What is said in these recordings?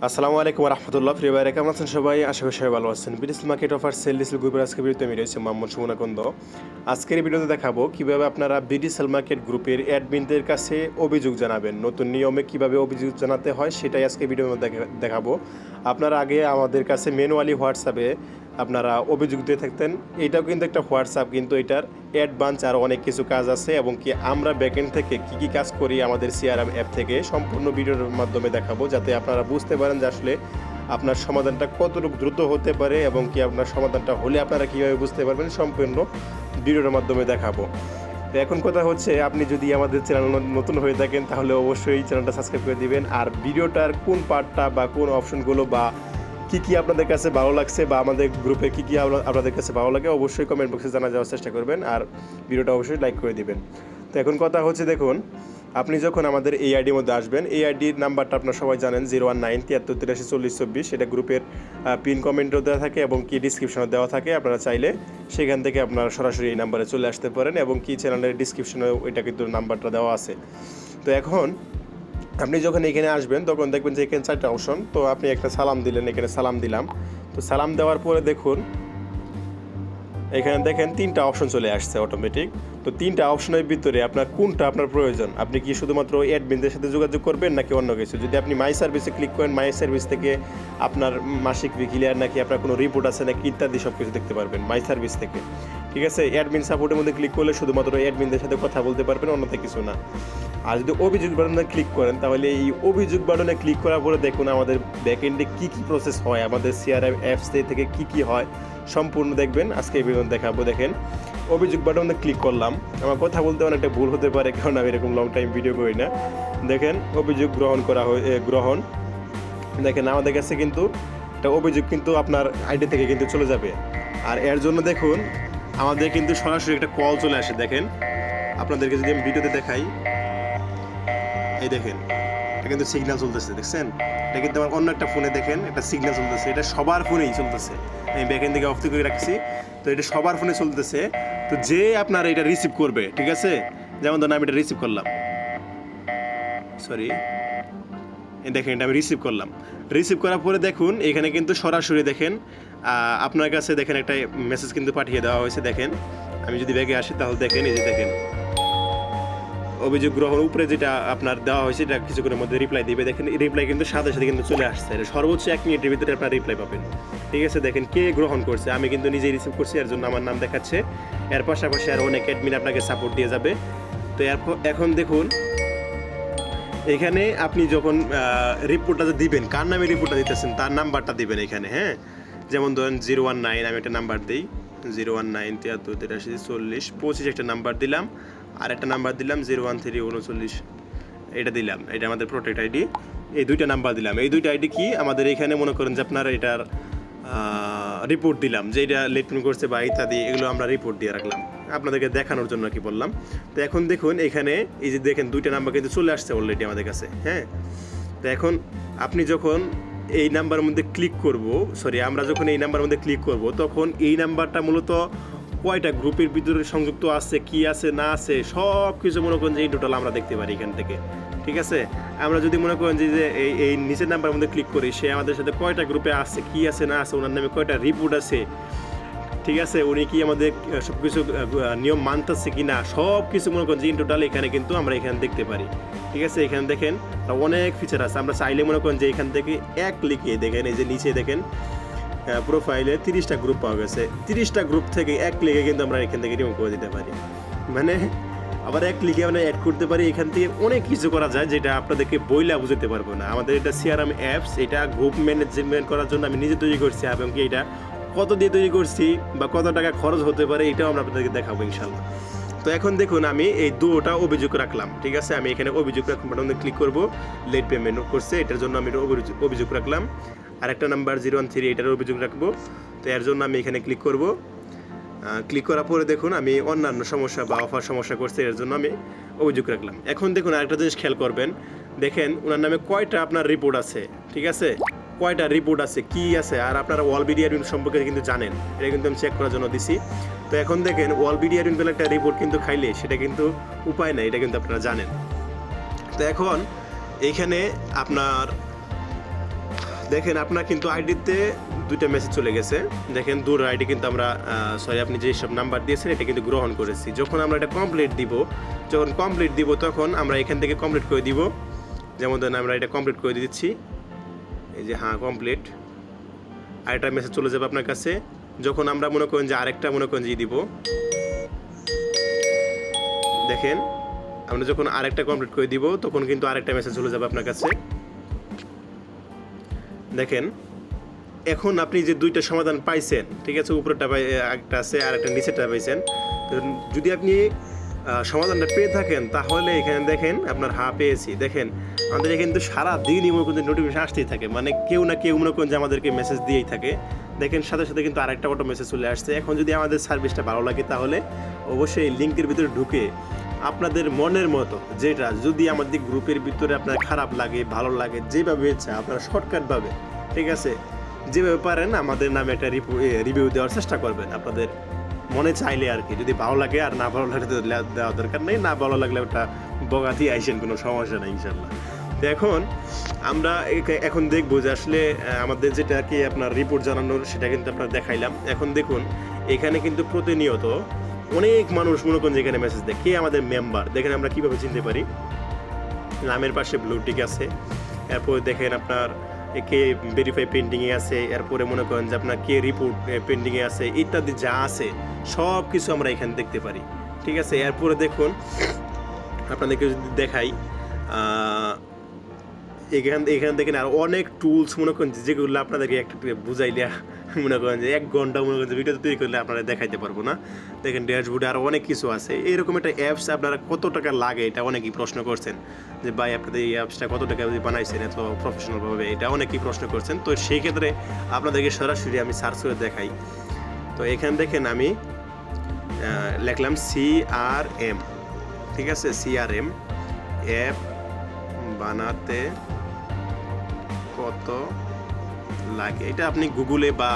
আসসালামু আলাইকুম রহমতুল্লাহ প্রিয় ভাইরা, কেমন আছেন সবাই? আশা করি সবাই ভালো আছেন। বিডিসেল মার্কেট অফার সেল ডিসেল গ্রুপের আজকে ভিডিওতে আমি রয়েছি মোহাম্মদ সুমনাকন্দ। আজকের এই ভিডিওতে দেখাবো কিভাবে আপনারা বিডিসেল মার্কেট গ্রুপের অ্যাডমিনদের কাছে অভিযোগ জানাবেন। নতুন নিয়মে কিভাবে অভিযোগ জানাতে হয় সেটাই আজকে ভিডিওর মধ্যে দেখাবো। আপনারা আগে আমাদের কাছে ম্যানুয়ালি হোয়াটসঅ্যাপে আপনারা অভিযোগ দিয়ে থাকতেন। এটাও কিন্তু একটা হোয়াটসঅ্যাপ, কিন্তু এটার অ্যাডভান্স আর অনেক কিছু কাজ আছে, এবং কি আমরা ব্যাকএন্ড থেকে কী কাজ করি আমাদের সিআরএম অ্যাপ থেকে সম্পূর্ণ ভিডিওর মাধ্যমে দেখাবো, যাতে আপনারা বুঝতে পারেন যে আসলে আপনার সমাধানটা কতটুকু দ্রুত হতে পারে, এবং কি আপনার সমাধানটা হলে আপনারা কীভাবে বুঝতে পারবেন সম্পূর্ণ ভিডিওর মাধ্যমে দেখাবো। তো এখন কথা হচ্ছে, আপনি যদি আমাদের চ্যানেল নতুন হয়ে থাকেন তাহলে অবশ্যই চ্যানেলটা সাবস্ক্রাইব করে দিবেন। আর ভিডিওটার কোন পার্টটা বা কোন অপশনগুলো বা কী আপনাদের কাছে ভালো লাগছে বা আমাদের গ্রুপে কী আপনাদের কাছে ভালো লাগে অবশ্যই কমেন্ট বক্সে জানা যাওয়ার চেষ্টা করবেন, আর ভিডিওটা অবশ্যই লাইক করে দিবেন। তো এখন কথা হচ্ছে, দেখুন আপনি যখন আমাদের এই আইডির মধ্যে আসবেন, এই আইডির নাম্বারটা আপনারা সবাই জানেন 01973834024। এটা গ্রুপের পিন কমেন্টও দেওয়া থাকে এবং কি ডিসক্রিপশনে দেওয়া থাকে। আপনারা চাইলে সেখান থেকে আপনারা সরাসরি এই নাম্বারে চলে আসতে পারেন, এবং কি চ্যানেলের ডিসক্রিপশনেও এটা কিন্তু নাম্বারটা দেওয়া আছে। তো এখন আপনি যখন এখানে আসবেন তখন দেখবেন যে এখানে 4টা অপশন। তো আপনি একটা সালাম দিলেন, এখানে সালাম দিলাম। তো সালাম দেওয়ার পরে দেখুন এখানে দেখেন 3টা অপশন চলে আসছে অটোমেটিক। তো 3টা অপশনের ভিতরে আপনার কোনটা আপনার প্রয়োজন? আপনি কি শুধুমাত্র অ্যাডমিনদের সাথে যোগাযোগ করবেন নাকি অন্য কিছু? যদি আপনি মাই সার্ভিসে ক্লিক করেন, মাই সার্ভিস থেকে আপনার মাসিক ক্লিয়ার নাকি আপনার কোনো রিপোর্ট আছে নাকি ইত্যাদি সব কিছু দেখতে পারবেন মাই সার্ভিস থেকে। ঠিক আছে, অ্যাডমিন সাপোর্টের মধ্যে ক্লিক করলে শুধুমাত্র অ্যাডমিনদের সাথে কথা বলতে পারবেন, অন্যথা কিছু না। আর যদি অভিযোগ বাটনে ক্লিক করেন, তাহলে এই অভিযোগ বাটনে ক্লিক করার পরে দেখুন আমাদের ব্যাকএন্ডে কী প্রসেস হয়, আমাদের সিআরএম অ্যাপস থেকে কী হয় সম্পূর্ণ দেখবেন। আজকে এই ভিডিও দেখাবো। দেখেন অভিযোগ বাটনে ক্লিক করলাম। আমার কথা বলতে অনেকটা ভুল হতে পারে, কারণ আমি এরকম লং টাইম ভিডিও করি না। দেখেন অভিযোগ গ্রহণ দেখেন আমাদের কাছে কিন্তু একটা অভিযোগ কিন্তু আপনার আইডি থেকে কিন্তু চলে যাবে। আর এর জন্য দেখুন আমাদের কিন্তু সরাসরি একটা কল চলে আসে। দেখেন আপনাদেরকে যদি আমি ভিডিওতে দেখাই, এই দেখেন এটা কিন্তু সিগন্যাল চলতেছে, দেখছেন? এটা কিন্তু আমার অন্য একটা ফোনে দেখেন একটা সিগন্যাল চলতেছে। এটা সবার ফোনেই চলতেছে, আমি ব্যাকএন্ড থেকে অফ করে রাখছি। তো এটা সবার ফোনে চলতেছে। তো যে আপনার এটা রিসিভ করবে, ঠিক আছে, যেমন ধরুন আমি এটা রিসিভ করলাম, সরি দেখেন এটা আমি রিসিভ করলাম। রিসিভ করার পরে দেখুন এখানে কিন্তু সরাসরি দেখেন আপনার কাছে দেখেন একটা মেসেজ কিন্তু পাঠিয়ে দেওয়া হয়েছে। দেখেন আমি যদি ব্যাগে আসি তাহলে দেখেন, এই যে দেখেন অভিযোগ গ্রহণ উপরে যেটা আপনার দেওয়া হয়েছে এটা কিছুক্ষণের মধ্যে রিপ্লাই দিবে। দেখেন রিপ্লাই কিন্তু সাথে সাথে কিন্তু চলে আসছে। এটা সর্বোচ্চ 1 মিনিটের ভিতরে আপনার রিপ্লাই পাবেন। ঠিক আছে, দেখেন কে গ্রহণ করছে, আমি কিন্তু নিজেই রিসিভ করছি, এর জন্য আমার নাম দেখাচ্ছে। এর পাশাপাশি আর অনেক অ্যাডমিন আপনাকে সাপোর্ট দিয়ে যাবে। তো এখন দেখুন এখানে আপনি যখন রিপোর্টটা দিবেন, কার নামে রিপোর্টটা দিতেছেন তার নাম্বারটা দিবেন এখানে। হ্যাঁ, যেমন ধরেন 019, আমি একটা নাম্বার দিই 01973834025 একটা নাম্বার দিলাম, আর একটা নাম্বার দিলাম 01339, এটা দিলাম। এটা আমাদের প্রোটেক্ট আইডি। এই 2টা নাম্বার দিলাম। এই 2টা আইডি কি আমাদের এখানে মনে করেন যে আপনার এটার রিপোর্ট দিলাম যে এটা লেট পেমেন্ট করছে বা ইত্যাদি, এগুলো আমরা রিপোর্ট দিয়ে রাখলাম আপনাদেরকে দেখানোর জন্য কি বললাম। তো এখন দেখুন এখানে এই যে দেখেন 2টা নাম্বার কিন্তু চলে আসছে অলরেডি আমাদের কাছে। হ্যাঁ, তো এখন আপনি যখন এই নাম্বারের মধ্যে ক্লিক করব, আমরা যখন এই নাম্বারের মধ্যে ক্লিক করব, তখন এই নাম্বারটা মূলত কয়টা গ্রুপের ভিতরে সংযুক্ত আছে, কি আছে না আছে সব কিছু মনে করেন যে এই টোটাল আমরা দেখতে পারি এখান থেকে। ঠিক আছে, আমরা যদি মনে করেন যে এই নিচের নাম্বারের মধ্যে ক্লিক করি, সে আমাদের সাথে কয়টা গ্রুপে আছে, কি আছে না আছে, ওনার নামে কয়টা রিপোর্ট আছে, ঠিক আছে, উনি কি আমাদের সব কিছু নিয়ম মানতেছে কি না, সব কিছু মনে করেন যে ইন টোটাল এখানে কিন্তু আমরা এখানে দেখতে পারি। ঠিক আছে, এখানে দেখেন অনেক ফিচার আছে। আমরা চাইলে মনে করেন যে এখান থেকে এক ক্লিকে দেখেন এই যে নিচে দেখেন প্রোফাইলে 30টা গ্রুপ পাওয়া গেছে। 30টা গ্রুপ থেকে এক ক্লিকে কিন্তু আমরা এখান থেকে রিমুভ করে দিতে পারি, মানে আবার এক ক্লিকে আমরা অ্যাড করতে পারি। এখান থেকে অনেক কিছু করা যায় যেটা আপনাদেরকে বইলা বুঝতে পারবো না। আমাদের এটা সিআরএম অ্যাপস, এটা গ্রুপ ম্যানেজমেন্ট করার জন্য আমি নিজে তৈরি করছি, এবং কি এটা কত দিয়ে তৈরি করছি বা কত টাকা খরচ হতে পারে এটাও আমরা আপনাদেরকে দেখাবো ইনশাল্লাহ। তো এখন দেখুন আমি এই 2টা অভিযোগ রাখলাম। ঠিক আছে, আমি এখানে অভিযোগ রাখলাম বাটনে ক্লিক করব, লেট পেমেন্ট করছে এটার জন্য আমি অভিযোগ রাখলাম। আর একটা নাম্বার 013, এটার অভিযোগ রাখবো। তো এর জন্য আমি এখানে ক্লিক করব। ক্লিক করার পরে দেখুন আমি অন্যান্য সমস্যা বা অফার সমস্যা করছে, এর জন্য আমি অভিযোগ রাখলাম। এখন দেখুন আরেকটা জিনিস খেয়াল করবেন, দেখেন ওনার নামে কয়টা আপনার রিপোর্ট আছে। ঠিক আছে, কয়টা রিপোর্ট আছে, কি আছে, আর আপনারা ওয়াল বিডি অ্যাডমিন সম্পর্কে কিন্তু জানেন, এটা কিন্তু আমি চেক করার জন্য দিছি। তো এখন দেখেন ওয়াল বিডি অ্যাডমিন বলে একটা রিপোর্ট কিন্তু খাইলে সেটা কিন্তু উপায় নাই, এটা কিন্তু আপনারা জানেন। তো এখন এইখানে আপনার দেখেন আপনার কিন্তু আইডিতে দুইটা মেসেজ চলে গেছে। দেখেন দুটো আইডি কিন্তু আমরা আপনি যে সব নাম্বার দিয়েছেন এটা কিন্তু গ্রহণ করেছি। যখন আমরা এটা কমপ্লিট দিব তখন আমরা এখান থেকে কমপ্লিট করে দিব। যেমন ধরেন আমরা এটা কমপ্লিট করে দিচ্ছি, এই যে হ্যাঁ কমপ্লিট, আরেকটা মেসেজ চলে যাবে আপনার কাছে। যখন আমরা মনে করেন যে আরেকটা দিব, দেখেন আমরা যখন আরেকটা কমপ্লিট করে দিব তখন কিন্তু আরেকটা মেসেজ চলে যাবে আপনার কাছে। দেখেন এখন আপনি যে দুইটা সমাধান পাইছেন, ঠিক আছে, উপরেরটা একটা আছে আর একটা নিচেরটা পাইছেন। তো যদি আপনি সমাধানটা পেয়ে থাকেন তাহলে এখানে দেখেন আপনার পেয়েছি। দেখেন আমাদের এখানে কিন্তু সারাদিনই মনে করেন নোটিফিকেশন আসতেই থাকে, মানে কেউ না কেউ মনে করেন যে আমাদেরকে মেসেজ দিয়েই থাকে। দেখেন সাথে সাথে কিন্তু আরেকটা অটো মেসেজ চলে আসছে। এখন যদি আমাদের সার্ভিসটা ভালো লাগে তাহলে অবশ্যই লিঙ্কের ভিতরে ঢুকে আপনাদের মনের মতো যেটা, যদি আমাদের গ্রুপের ভিতরে আপনার খারাপ লাগে ভালো লাগে যেভাবে ইচ্ছা আপনারা শর্টকাটভাবে, ঠিক আছে, যেভাবে পারেন আমাদের নামে একটা রিভিউ দেওয়ার চেষ্টা করবেন আপনাদের মনে চাইলে আর কি। যদি ভালো লাগে, আর না ভালো লাগলে তো দেওয়া দরকার নেই, না ভালো লাগলে ওটা বগাতি আইসেন, কোনো সমস্যা নেই ইনশাল্লাহ। তো এখন আমরা এখন দেখবো যে আসলে আমাদের যেটা কি আপনার রিপোর্ট জানানোর সেটা কিন্তু আপনার দেখাইলাম। এখন দেখুন এখানে কিন্তু প্রতিনিয়ত অনেক মানুষ মনে করেন যেখানে মেসেজ দেয় কে আমাদের মেম্বার। দেখেন আমরা কীভাবে চিনতে পারি, নামের পাশে ব্লু টিক আছে, এরপর দেখেন আপনার কে ভেরিফাই পেন্ডিংয়ে আছে, এরপরে মনে করেন যে আপনার কে রিপোর্ট পেন্ডিংয়ে আছে, ইত্যাদি যা আছে সব কিছু আমরা এখানে দেখতে পারি, ঠিক আছে। এরপরে দেখুন আপনাদেরকে যদি দেখাই, এখানে দেখেন আর অনেক টুলস মনে করেন যেগুলো আপনাদেরকে একটা বুঝাইলে মনে করেন যে 1 ঘন্টা মনে করেন যে ভিডিও তৈরি করলে আপনারা দেখাইতে পারবো না। দেখেন ড্যাশবোর্ডে আরও অনেক কিছু আছে। এরকম একটা অ্যাপস আপনারা কত টাকা লাগে এটা অনেকেই প্রশ্ন করছেন যে ভাই আপনাদের এই অ্যাপসটা কত টাকা বানাইছেন এত প্রফেশনালভাবে, এটা অনেকেই প্রশ্ন করছেন। তো সেই ক্ষেত্রে আপনাদেরকে সরাসরি আমি সার্চ করে দেখাই। তো এখানে দেখেন আমি লিখলাম CRM, ঠিক আছে, CRM অ্যাপ বানাতে কত লাগে, এটা আপনি গুগলে বা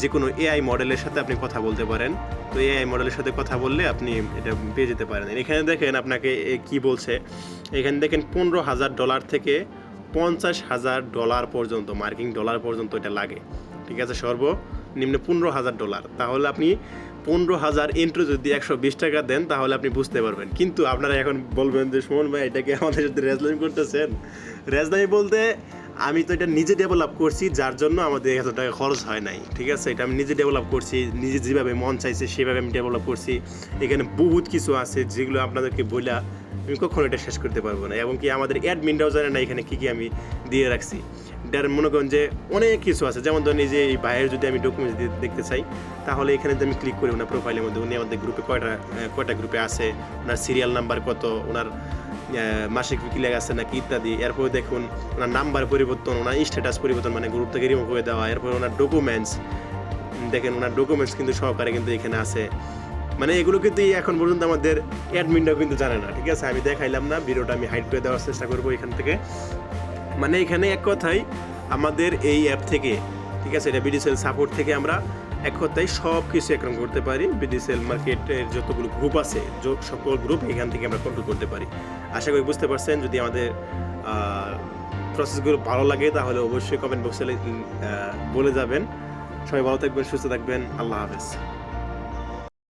যে কোনো এআই মডেলের সাথে আপনি কথা বলতে পারেন। তো এআই মডেলের সাথে কথা বললে আপনি এটা পেয়ে যেতে পারেন। এখানে দেখেন আপনাকে কি বলছে, এখানে দেখেন $15,000 থেকে $50,000 পর্যন্ত, মার্কিন ডলার পর্যন্ত এটা লাগে, ঠিক আছে, সর্বনিম্ন $15,000। তাহলে আপনি 15,000 ইন্টু যদি 120 টাকা দেন তাহলে আপনি বুঝতে পারবেন। কিন্তু আপনারা এখন বলবেন যে সুমন ভাই এটাকে আমাদের সাথে রেজলামি করতেছেন। রেজলামি বলতে আমি তো এটা নিজে ডেভেলপ করছি, যার জন্য আমাদের এত টাকা খরচ হয় নাই, ঠিক আছে। এটা আমি নিজে ডেভেলপ করছি, নিজে যেভাবে মন চাইছে সেভাবে আমি ডেভেলপ করছি। এখানে বহুত কিছু আছে যেগুলো আপনাদেরকে বইলা আমি কখনো এটা শেষ করতে পারবো না। এবং কি আমাদের অ্যাডমিনরাও জানে না এখানে কী কী আমি দিয়ে রাখছি। এটার মনে করেন যে অনেক কিছু আছে। যেমন ধরেন এই যে এই ভাইয়ের যদি আমি ডকুমেন্টস দেখতে চাই তাহলে এখানে যদি আমি ক্লিক করি ওনার প্রোফাইলের মধ্যে, উনি আমাদের গ্রুপে কয়টা গ্রুপে আছে, ওনার সিরিয়াল নাম্বার কত, ওনার মাসিক কি লেখা আছে নাকি ইত্যাদি। এরপরে দেখুন ওনার নাম্বার পরিবর্তন, ওনার স্ট্যাটাস পরিবর্তন মানে গ্রুপ থেকে রিমুভ করে দেওয়া। এরপরে ওনার ডকুমেন্টস, দেখেন ওনার ডকুমেন্টস কিন্তু সহকারে কিন্তু এখানে আছে। মানে এগুলো কিন্তু এখন পর্যন্ত আমাদের অ্যাডমিনরাও কিন্তু জানে না, ঠিক আছে। আমি দেখাইলাম না, ভিডিওটা আমি হাইড করে দেওয়ার চেষ্টা করবো এখান থেকে। মানে এখানে এক কথায় আমাদের এই অ্যাপ থেকে, ঠিক আছে, এটা বিডিসেল সাপোর্ট থেকে আমরা এক কথায় সব কিছু এখন করতে পারি। বিডিসেল মার্কেটের যতগুলো গ্রুপ আছে সকল গ্রুপ এখান থেকে আমরা কন্ট্রোল করতে পারি। আশা করি বুঝতে পারছেন। যদি আমাদের প্রসেসগুলো ভালো লাগে তাহলে অবশ্যই কমেন্ট বক্সে বলে যাবেন। সবাই ভালো থাকবেন, সুস্থ থাকবেন, আল্লাহ হাফেজ।